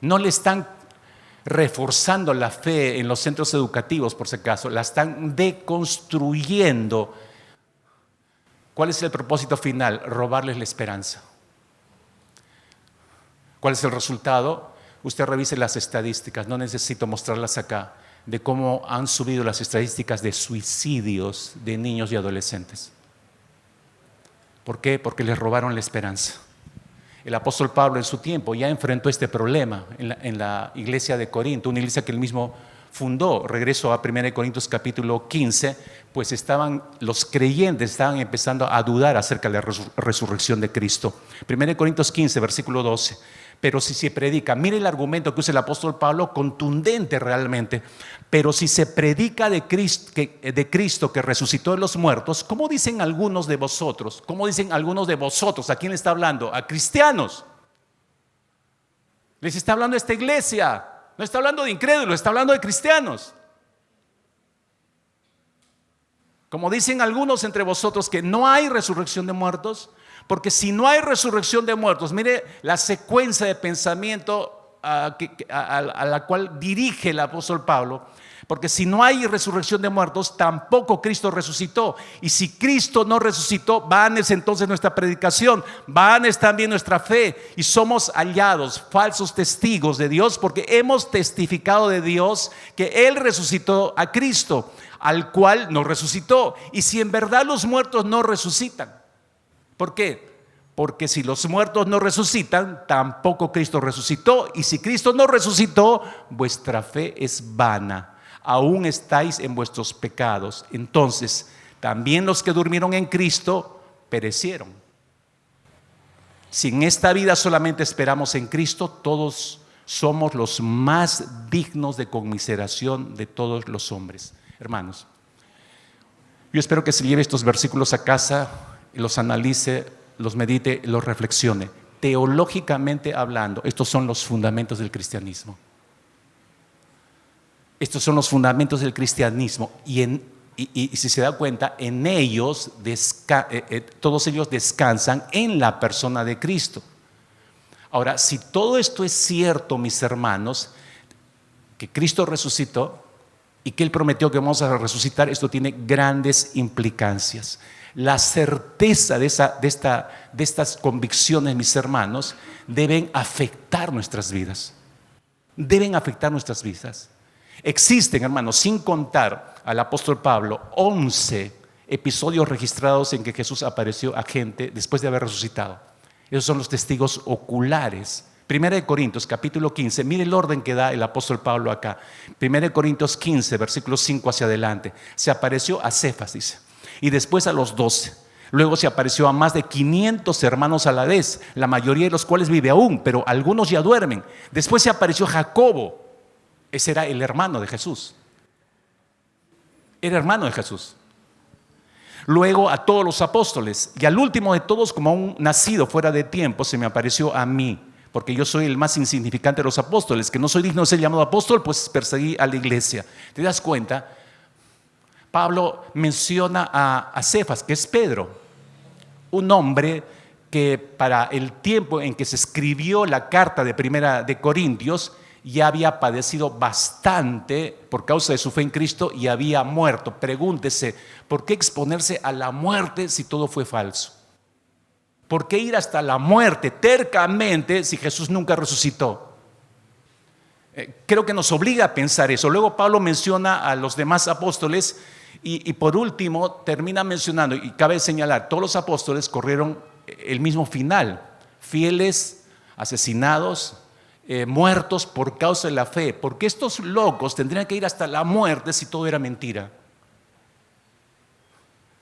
No le están reforzando la fe en los centros educativos, por si acaso, la están deconstruyendo. ¿Cuál es el propósito final? Robarles la esperanza. ¿Cuál es el resultado? Usted revise las estadísticas, no necesito mostrarlas acá, de cómo han subido las estadísticas de suicidios de niños y adolescentes. ¿Por qué? Porque les robaron la esperanza. El apóstol Pablo en su tiempo ya enfrentó este problema en la iglesia de Corinto, una iglesia que él mismo fundó. Regreso a 1 Corintios capítulo 15, pues los creyentes estaban empezando a dudar acerca de la resurrección de Cristo. 1 Corintios 15, versículo 12. Pero si se predica, mire el argumento que usa el apóstol Pablo, contundente realmente. Pero si se predica de Cristo que resucitó de los muertos, ¿cómo dicen algunos de vosotros? ¿Cómo dicen algunos de vosotros? ¿A quién le está hablando? A cristianos. Les está hablando a esta iglesia. No está hablando de incrédulos, está hablando de cristianos. Como dicen algunos entre vosotros que no hay resurrección de muertos, porque si no hay resurrección de muertos, mire la secuencia de pensamiento a la cual dirige el apóstol Pablo, porque si no hay resurrección de muertos, tampoco Cristo resucitó. Y si Cristo no resucitó, vana es entonces nuestra predicación, vana es también nuestra fe, y somos hallados falsos testigos de Dios, porque hemos testificado de Dios que Él resucitó a Cristo, al cual no resucitó. Y si en verdad los muertos no resucitan, ¿por qué? Porque si los muertos no resucitan, tampoco Cristo resucitó. Y si Cristo no resucitó, vuestra fe es vana. Aún estáis en vuestros pecados. Entonces, también los que durmieron en Cristo perecieron. Si en esta vida solamente esperamos en Cristo, todos somos los más dignos de conmiseración de todos los hombres. Hermanos, yo espero que se lleve estos versículos a casa, los analice, los medite, los reflexione. Teológicamente hablando, estos son los fundamentos del cristianismo. Estos son los fundamentos del cristianismo. Y si se da cuenta, en ellos, todos ellos descansan en la persona de Cristo. Ahora, si todo esto es cierto, mis hermanos, que Cristo resucitó y que Él prometió que vamos a resucitar, esto tiene grandes implicancias. La certeza de estas convicciones, mis hermanos, deben afectar nuestras vidas. Deben afectar nuestras vidas. Existen, hermanos, sin contar al apóstol Pablo, 11 episodios registrados en que Jesús apareció a gente después de haber resucitado. Esos son los testigos oculares. 1 Corintios capítulo 15, mire el orden que da el apóstol Pablo acá. 1 Corintios 15, versículos 5 hacia adelante. Se apareció a Cefas, dice, y después a los 12. Luego se apareció a más de 500 hermanos a la vez, la mayoría de los cuales vive aún, pero algunos ya duermen. Después se apareció Jacobo. Ese era el hermano de Jesús. Era hermano de Jesús. Luego a todos los apóstoles. Y al último de todos, como a un nacido fuera de tiempo, se me apareció a mí. Porque yo soy el más insignificante de los apóstoles, que no soy digno de ser llamado apóstol, pues perseguí a la iglesia. ¿Te das cuenta? Pablo menciona a Cefas, que es Pedro, un hombre que para el tiempo en que se escribió la carta de Primera de Corintios, ya había padecido bastante por causa de su fe en Cristo y había muerto. Pregúntese, ¿por qué exponerse a la muerte si todo fue falso? ¿Por qué ir hasta la muerte tercamente si Jesús nunca resucitó? Creo que nos obliga a pensar eso. Luego Pablo menciona a los demás apóstoles y por último termina mencionando, y cabe señalar, todos los apóstoles corrieron el mismo final: fieles, asesinados, muertos por causa de la fe. Porque estos locos tendrían que ir hasta la muerte si todo era mentira.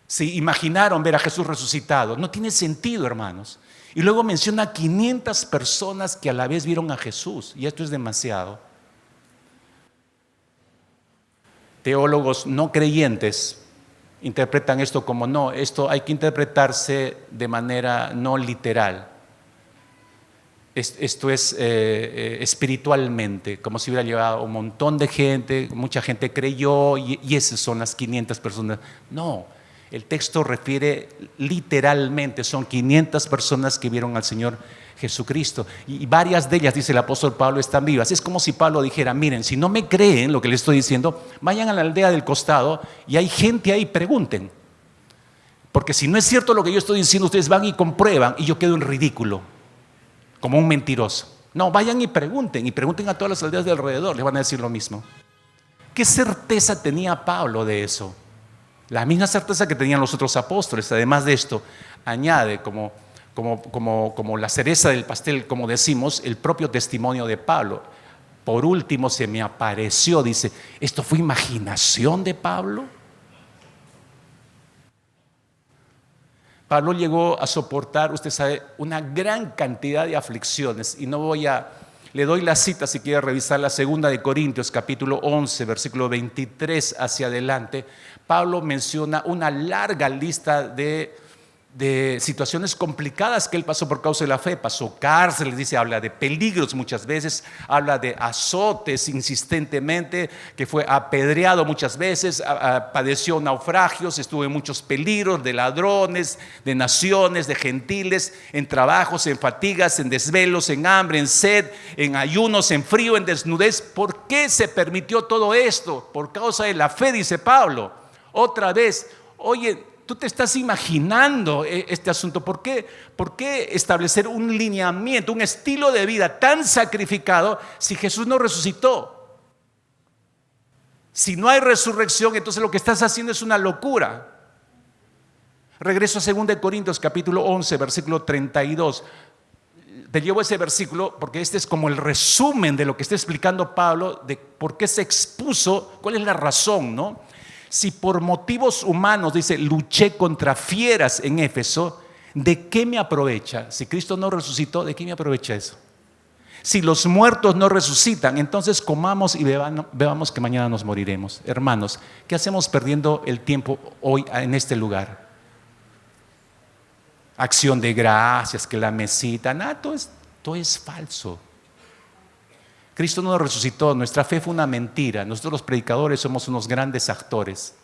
Si imaginaron ver a Jesús resucitado, no tiene sentido, hermanos. Y luego menciona 500 personas que a la vez vieron a Jesús, y esto es demasiado. Teólogos no creyentes interpretan esto como no, esto hay que interpretarse de manera no literal. Esto es espiritualmente, como si hubiera llevado un montón de gente, mucha gente creyó y esas son las 500 personas. No, el texto refiere literalmente, son 500 personas que vieron al Señor Jesucristo y varias de ellas, dice el apóstol Pablo, están vivas. Es como si Pablo dijera: miren, si no me creen lo que les estoy diciendo, vayan a la aldea del costado y hay gente ahí, pregunten. Porque si no es cierto lo que yo estoy diciendo, ustedes van y comprueban y yo quedo en ridículo, como un mentiroso. No, vayan y pregunten a todas las aldeas de alrededor, les van a decir lo mismo. ¿Qué certeza tenía Pablo de eso? La misma certeza que tenían los otros apóstoles. Además de esto, añade como la cereza del pastel, como decimos, el propio testimonio de Pablo. Por último, se me apareció, dice, ¿esto fue imaginación de Pablo? Pablo llegó a soportar, usted sabe, una gran cantidad de aflicciones. Y le doy la cita si quiere revisar la 2 Corintios, capítulo 11, versículo 23 hacia adelante. Pablo menciona una larga lista de situaciones complicadas que él pasó por causa de la fe. Pasó cárceles, dice, habla de peligros muchas veces, habla de azotes insistentemente, que fue apedreado muchas veces, padeció naufragios, estuvo en muchos peligros de ladrones, de naciones, de gentiles, en trabajos, en fatigas, en desvelos, en hambre, en sed, en ayunos, en frío, en desnudez. ¿Por qué se permitió todo esto? Por causa de la fe, dice Pablo. Otra vez, oye, tú te estás imaginando este asunto. ¿Por qué establecer un lineamiento, un estilo de vida tan sacrificado si Jesús no resucitó? Si no hay resurrección, entonces lo que estás haciendo es una locura. Regreso a 2 Corintios capítulo 11, versículo 32. Te llevo ese versículo porque este es como el resumen de lo que está explicando Pablo, de por qué se expuso, cuál es la razón, ¿no? Si por motivos humanos, dice, luché contra fieras en Éfeso, ¿de qué me aprovecha? Si Cristo no resucitó, ¿de qué me aprovecha eso? Si los muertos no resucitan, entonces comamos y bebamos que mañana nos moriremos. Hermanos, ¿qué hacemos perdiendo el tiempo hoy en este lugar? Acción de gracias, que la mesita, nada, todo es falso. Cristo no resucitó, nuestra fe fue una mentira. Nosotros los predicadores somos unos grandes actores.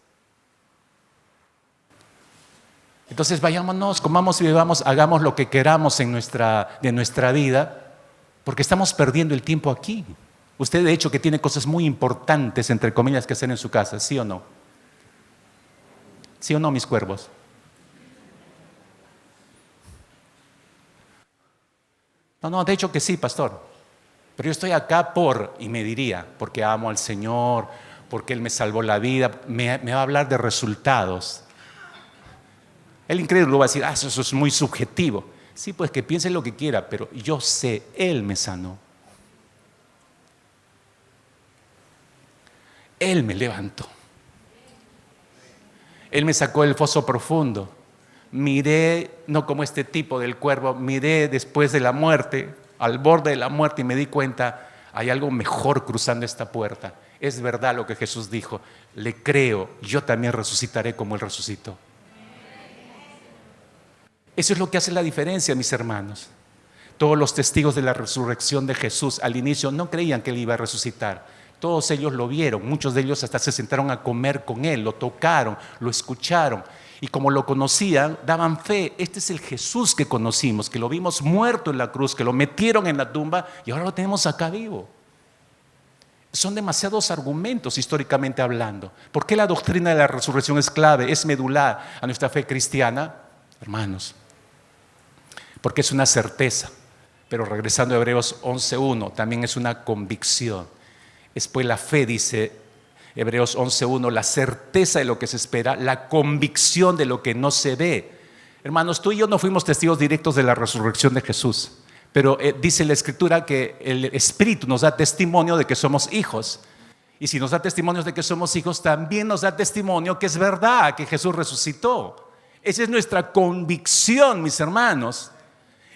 Entonces vayámonos, comamos y bebamos, hagamos lo que queramos de nuestra vida, porque estamos perdiendo el tiempo aquí. Usted de hecho que tiene cosas muy importantes, entre comillas, que hacer en su casa, ¿sí o no? ¿Sí o no, mis cuervos? No, de hecho que sí, pastor. Pero yo estoy acá y me diría, porque amo al Señor, porque Él me salvó la vida, me va a hablar de resultados. El incrédulo va a decir, eso es muy subjetivo. Sí, pues que piense lo que quiera, pero yo sé, Él me sanó. Él me levantó. Él me sacó del foso profundo. Miré, no como este tipo del cuervo, miré después de la muerte, al borde de la muerte, y me di cuenta, hay algo mejor cruzando esta puerta. Es verdad lo que Jesús dijo, le creo, yo también resucitaré como Él resucitó. Eso es lo que hace la diferencia, mis hermanos. Todos los testigos de la resurrección de Jesús al inicio no creían que Él iba a resucitar. Todos ellos lo vieron, muchos de ellos hasta se sentaron a comer con Él, lo tocaron, lo escucharon. Y como lo conocían, daban fe. Este es el Jesús que conocimos, que lo vimos muerto en la cruz, que lo metieron en la tumba y ahora lo tenemos acá vivo. Son demasiados argumentos históricamente hablando. ¿Por qué la doctrina de la resurrección es clave, es medular a nuestra fe cristiana? Hermanos, porque es una certeza. Pero regresando a Hebreos 11:1, también es una convicción. Es pues la fe, dice Hebreos 11:1, la certeza de lo que se espera, la convicción de lo que no se ve. Hermanos, tú y yo no fuimos testigos directos de la resurrección de Jesús, pero dice la Escritura que el Espíritu nos da testimonio de que somos hijos. Y si nos da testimonio de que somos hijos, también nos da testimonio que es verdad, que Jesús resucitó. Esa es nuestra convicción, mis hermanos.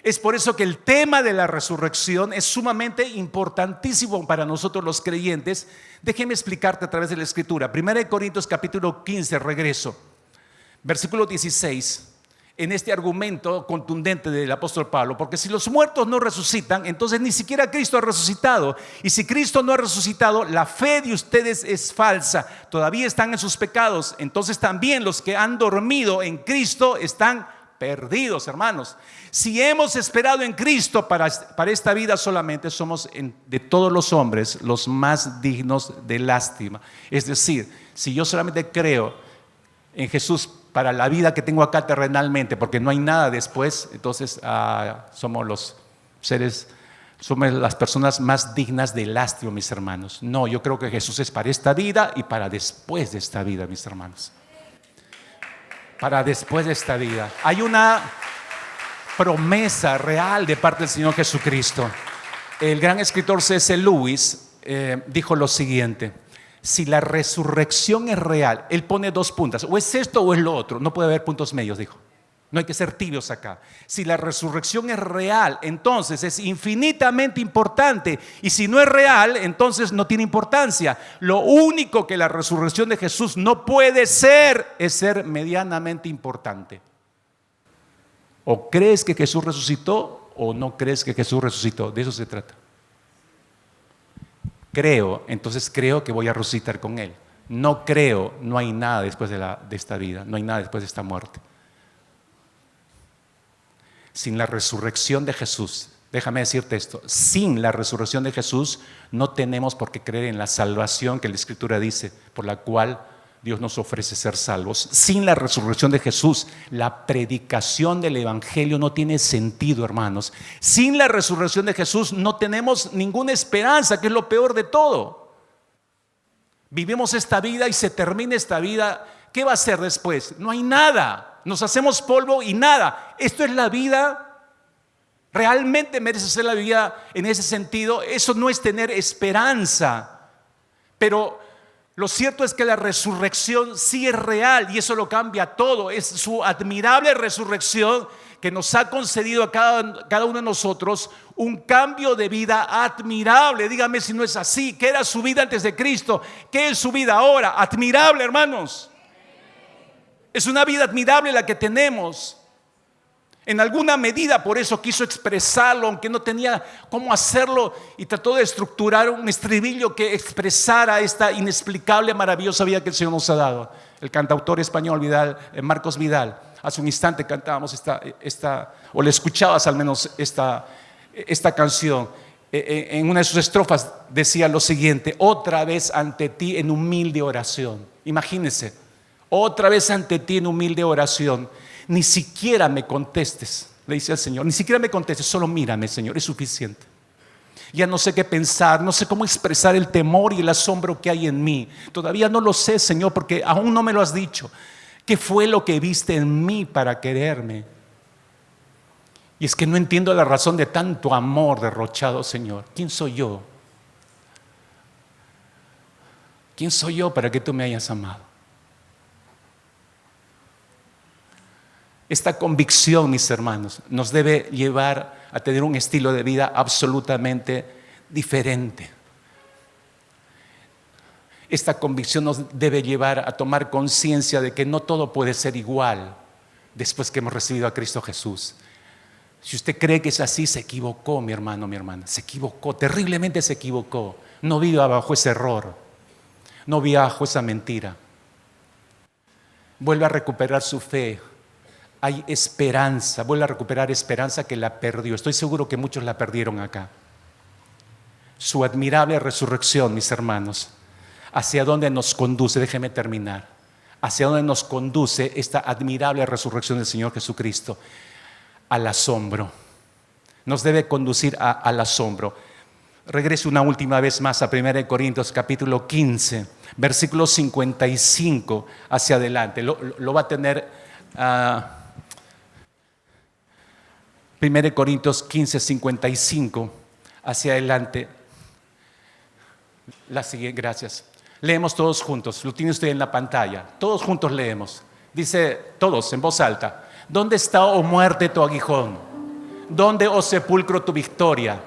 Es por eso que el tema de la resurrección es sumamente importantísimo para nosotros los creyentes. Déjeme explicarte a través de la Escritura. 1 Corintios capítulo 15, regreso. Versículo 16. En este argumento contundente del apóstol Pablo, porque si los muertos no resucitan, entonces ni siquiera Cristo ha resucitado. Y si Cristo no ha resucitado, la fe de ustedes es falsa. Todavía están en sus pecados. Entonces también los que han dormido en Cristo están perdidos, hermanos. Si hemos esperado en Cristo para esta vida solamente, somos de todos los hombres los más dignos de lástima. Es decir, si yo solamente creo en Jesús para la vida que tengo acá terrenalmente, porque no hay nada después, entonces somos las personas más dignas de lástima, mis hermanos. No, yo creo que Jesús es para esta vida y para después de esta vida, mis hermanos. Para después de esta vida. Hay una promesa real de parte del Señor Jesucristo. El gran escritor C.S. Lewis dijo lo siguiente: si la resurrección es real, él pone dos puntas, o es esto o es lo otro, no puede haber puntos medios, dijo. No hay que ser tibios acá. Si la resurrección es real, entonces es infinitamente importante. Y si no es real, entonces no tiene importancia. Lo único que la resurrección de Jesús no puede ser es ser medianamente importante. O crees que Jesús resucitó o no crees que Jesús resucitó. De eso se trata. Creo, entonces creo que voy a resucitar con Él. No creo, no hay nada después de esta vida. No hay nada después de esta muerte. Sin la resurrección de Jesús, déjame decirte esto, sin la resurrección de Jesús no tenemos por qué creer en la salvación que la Escritura dice, por la cual Dios nos ofrece ser salvos. Sin la resurrección de Jesús, la predicación del Evangelio no tiene sentido, hermanos. Sin la resurrección de Jesús no tenemos ninguna esperanza, que es lo peor de todo. Vivimos esta vida y se termina esta vida. ¿Qué va a ser después? No hay nada. Nos hacemos polvo y nada. Esto es la vida. ¿Realmente merece ser la vida en ese sentido? Eso no es tener esperanza. Pero lo cierto es que la resurrección sí es real y eso lo cambia todo. Es su admirable resurrección que nos ha concedido a cada uno de nosotros un cambio de vida admirable. Dígame si no es así. ¿Qué era su vida antes de Cristo? ¿Qué es su vida ahora? Admirable, hermanos. Es una vida admirable la que tenemos. En alguna medida por eso quiso expresarlo, aunque no tenía cómo hacerlo, y trató de estructurar un estribillo que expresara esta inexplicable, maravillosa vida que el Señor nos ha dado. El cantautor español Marcos Vidal, hace un instante cantábamos o le escuchabas al menos esta canción. En una de sus estrofas decía lo siguiente: otra vez ante ti en humilde oración. Imagínense, otra vez ante ti en humilde oración. Ni siquiera me contestes, le dice al Señor, ni siquiera me contestes, solo mírame, Señor, es suficiente. Ya no sé qué pensar, no sé cómo expresar el temor y el asombro que hay en mí. Todavía no lo sé, Señor, porque aún no me lo has dicho. ¿Qué fue lo que viste en mí para quererme? Y es que no entiendo la razón de tanto amor derrochado, Señor. ¿Quién soy yo? ¿Quién soy yo para que tú me hayas amado? Esta convicción, mis hermanos, nos debe llevar a tener un estilo de vida absolutamente diferente. Esta convicción nos debe llevar a tomar conciencia de que no todo puede ser igual después que hemos recibido a Cristo Jesús. Si usted cree que es así, se equivocó, mi hermano, mi hermana. Se equivocó, terriblemente se equivocó. No viva bajo ese error. No viva bajo esa mentira. Vuelve a recuperar su fe. Hay esperanza, vuelve a recuperar esperanza que la perdió. Estoy seguro que muchos la perdieron acá. Su admirable resurrección, mis hermanos, ¿hacia dónde nos conduce? Déjeme terminar. ¿Hacia dónde nos conduce esta admirable resurrección del Señor Jesucristo? Al asombro. Nos debe conducir al asombro. Regreso una última vez más a 1 Corintios capítulo 15, versículo 55 hacia adelante. Lo va a tener 1 Corintios 15, 55 hacia adelante. La siguiente, gracias. Leemos todos juntos, lo tiene usted en la pantalla. Todos juntos leemos. Dice todos en voz alta: ¿dónde está, oh muerte, tu aguijón? ¿Dónde, oh sepulcro, tu victoria?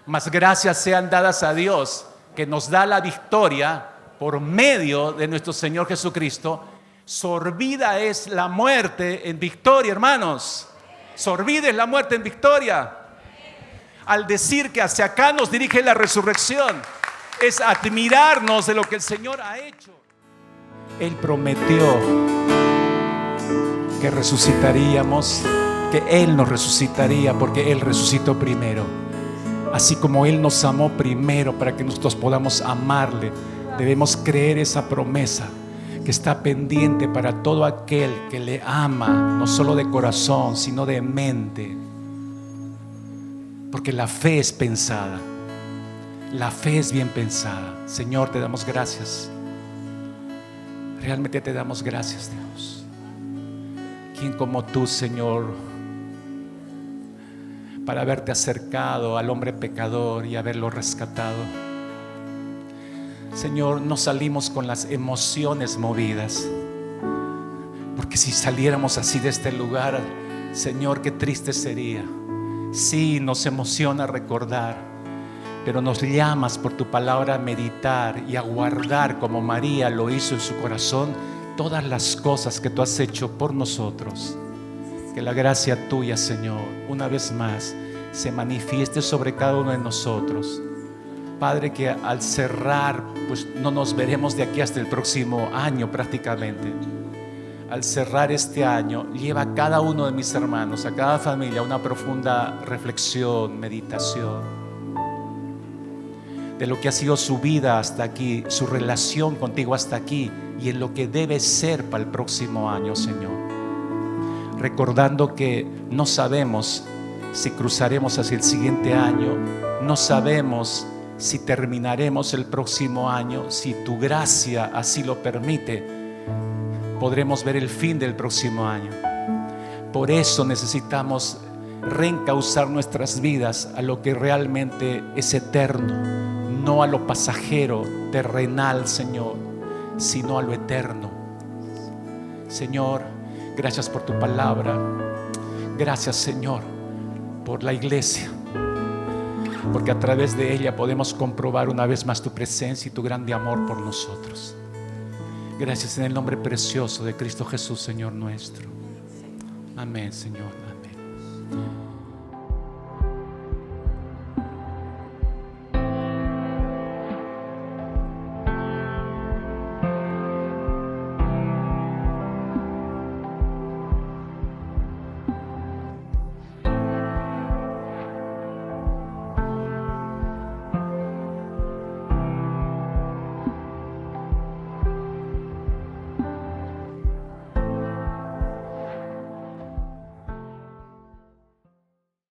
Mas gracias sean dadas a Dios, que nos da la victoria por medio de nuestro Señor Jesucristo. Sorbida es la muerte en victoria, hermanos. Sorbida es la muerte en victoria. Al decir que hacia acá nos dirige la resurrección, es admirarnos de lo que el Señor ha hecho. Él prometió que resucitaríamos, que Él nos resucitaría, porque Él resucitó primero. Así como Él nos amó primero para que nosotros podamos amarle, debemos creer esa promesa que está pendiente para todo aquel que le ama, no solo de corazón, sino de mente. Porque la fe es pensada. La fe es bien pensada. Señor, te damos gracias. Realmente te damos gracias, Dios. ¿Quién como tú, Señor, para haberte acercado al hombre pecador y haberlo rescatado? Señor, no salimos con las emociones movidas, porque Que si saliéramos así de este lugar, Señor, qué triste sería. Sí, nos emociona recordar, pero nos llamas por tu palabra a meditar y a guardar, como María lo hizo en su corazón, todas las cosas que tú has hecho por nosotros. Que la gracia tuya, Señor, una vez más se manifieste sobre cada uno de nosotros. Padre, que al cerrar, pues no nos veremos de aquí hasta el próximo año prácticamente. Al cerrar este año, lleva a cada uno de mis hermanos, a cada familia, una profunda reflexión, meditación de lo que ha sido su vida hasta aquí, su relación contigo hasta aquí, y en lo que debe ser para el próximo año, Señor. Recordando que no sabemos si cruzaremos hacia el siguiente año, no sabemos si terminaremos el próximo año. Si tu gracia así lo permite, podremos ver el fin del próximo año. Por eso necesitamos reencauzar nuestras vidas a lo que realmente es eterno, no a lo pasajero, terrenal, Señor, sino a lo eterno. Señor, gracias por tu palabra. Gracias, Señor, por la iglesia, porque a través de ella podemos comprobar una vez más tu presencia y tu grande amor por nosotros. Gracias en el nombre precioso de Cristo Jesús, Señor nuestro. Amén, Señor. Amén.